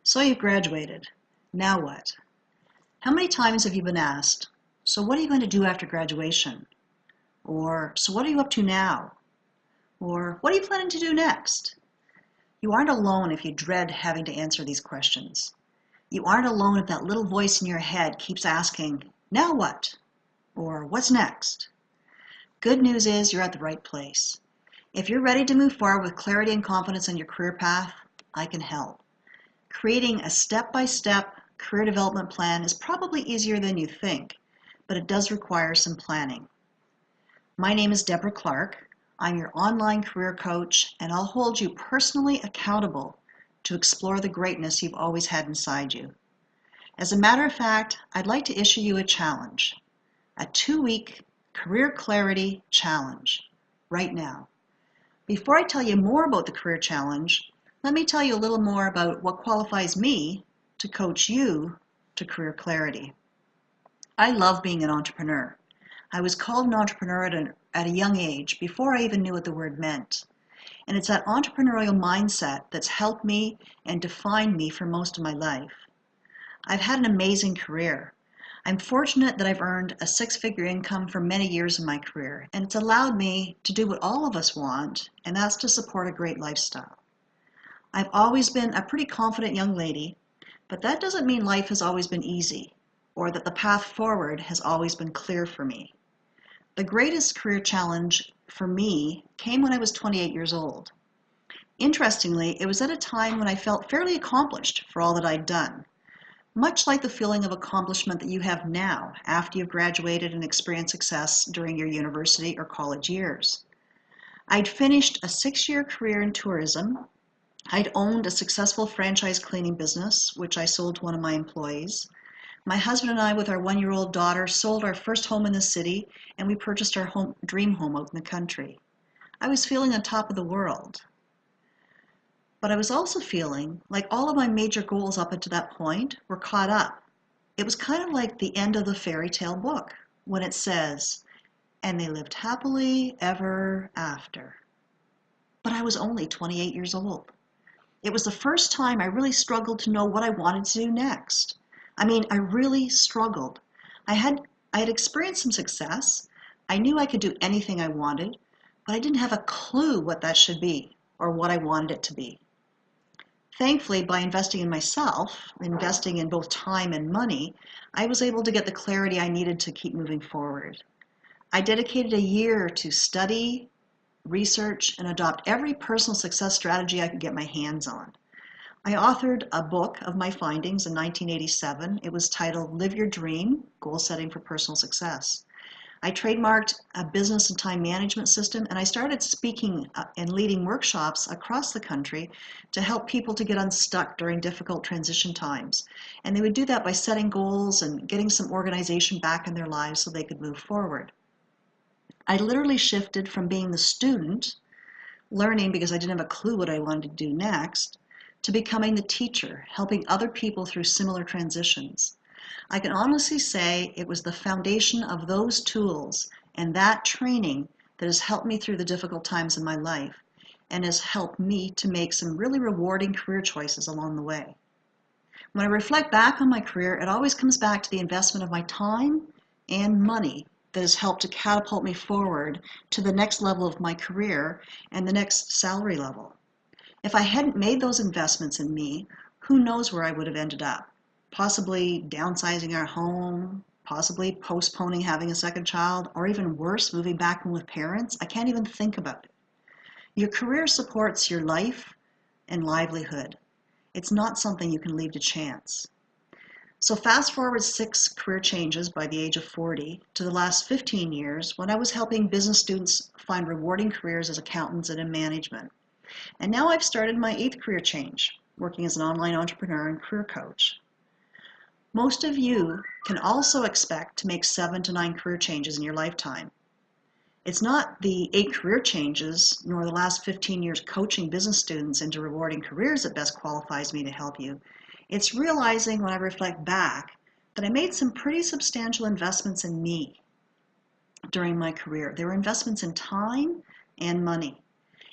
So you've graduated. Now what? How many times have you been asked, so what are you going to do after graduation? Or, so what are you up to now? Or, what are you planning to do next? You aren't alone if you dread having to answer these questions. You aren't alone if that little voice in your head keeps asking, now what? Or, what's next? Good news is you're at the right place. If you're ready to move forward with clarity and confidence on your career path, I can help. Creating a step-by-step career development plan is probably easier than you think, but it does require some planning. My name is Deborah Clark. I'm your online career coach, and I'll hold you personally accountable to explore the greatness you've always had inside you. As a matter of fact, I'd like to issue you a challenge, a 2-week career clarity challenge, right now. Before I tell you more about the career challenge, let me tell you a little more about what qualifies me to coach you to career clarity. I love being an entrepreneur. I was called an entrepreneur at a young age, before I even knew what the word meant. And it's that entrepreneurial mindset that's helped me and defined me for most of my life. I've had an amazing career. I'm fortunate that I've earned a 6-figure income for many years in my career, and it's allowed me to do what all of us want, and that's to support a great lifestyle. I've always been a pretty confident young lady, but that doesn't mean life has always been easy, or that the path forward has always been clear for me. The greatest career challenge for me came when I was 28 years old. Interestingly, it was at a time when I felt fairly accomplished for all that I'd done, much like the feeling of accomplishment that you have now after you've graduated and experienced success during your university or college years. I'd finished a 6-year career in tourism. I'd owned a successful franchise cleaning business, which I sold to one of my employees. My husband and I, with our 1-year-old daughter, sold our first home in the city, and we purchased our dream home out in the country. I was feeling on top of the world. But I was also feeling like all of my major goals up until that point were caught up. It was kind of like the end of the fairy tale book, when it says, and they lived happily ever after. But I was only 28 years old. It was the first time I really struggled to know what I wanted to do next. I really struggled. I had experienced some success. I knew I could do anything I wanted, but I didn't have a clue what that should be or what I wanted it to be. Thankfully, by investing in myself, investing in both time and money, I was able to get the clarity I needed to keep moving forward. I dedicated a year to study, research, and adopt every personal success strategy I could get my hands on. I authored a book of my findings in 1987. It was titled Live Your Dream, Goal Setting for Personal Success. I trademarked a business and time management system, and I started speaking and leading workshops across the country to help people to get unstuck during difficult transition times. And they would do that by setting goals and getting some organization back in their lives so they could move forward. I literally shifted from being the student, learning because I didn't have a clue what I wanted to do next, to becoming the teacher, helping other people through similar transitions. I can honestly say it was the foundation of those tools and that training that has helped me through the difficult times in my life and has helped me to make some really rewarding career choices along the way. When I reflect back on my career, it always comes back to the investment of my time and money that has helped to catapult me forward to the next level of my career and the next salary level. If I hadn't made those investments in me, who knows where I would have ended up? Possibly downsizing our home, possibly postponing having a second child, or even worse, moving back in with parents. I can't even think about it. Your career supports your life and livelihood. It's not something you can leave to chance. So fast forward 6 career changes by the age of 40 to the last 15 years when I was helping business students find rewarding careers as accountants and in management. And now I've started my 8th career change, working as an online entrepreneur and career coach. Most of you can also expect to make 7 to 9 career changes in your lifetime. It's not the 8 career changes, nor the last 15 years coaching business students into rewarding careers that best qualifies me to help you. It's realizing when I reflect back that I made some pretty substantial investments in me during my career. There were investments in time and money.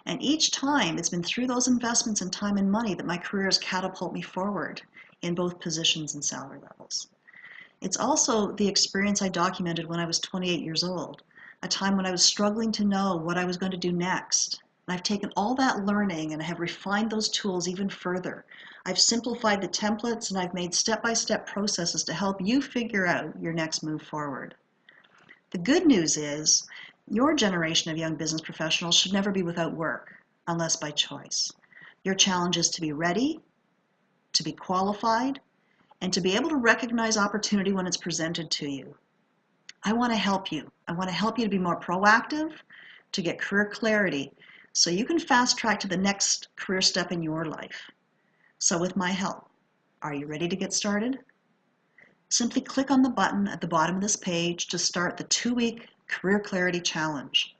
And each time it's been through those investments in time and money that my career has catapulted me forward in both positions and salary levels. It's also the experience I documented when I was 28 years old, a time when I was struggling to know what I was going to do next. And I've taken all that learning and have refined those tools even further. I've simplified the templates and I've made step-by-step processes to help you figure out your next move forward. The good news is your generation of young business professionals should never be without work, unless by choice. Your challenge is to be ready, to be qualified, and to be able to recognize opportunity when it's presented to you. I want to help you. I want to help you to be more proactive, to get career clarity, so you can fast track to the next career step in your life. So with my help, are you ready to get started? Simply click on the button at the bottom of this page to start the 2-week Career Clarity Challenge.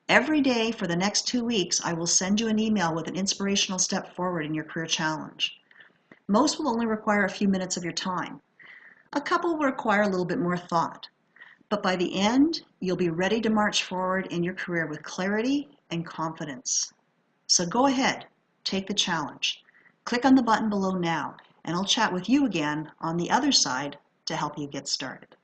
Every day for the next 2 weeks, I will send you an email with an inspirational step forward in your career challenge. Most will only require a few minutes of your time. A couple will require a little bit more thought. But by the end, you'll be ready to march forward in your career with clarity and confidence. So go ahead, take the challenge. Click on the button below now, and I'll chat with you again on the other side to help you get started.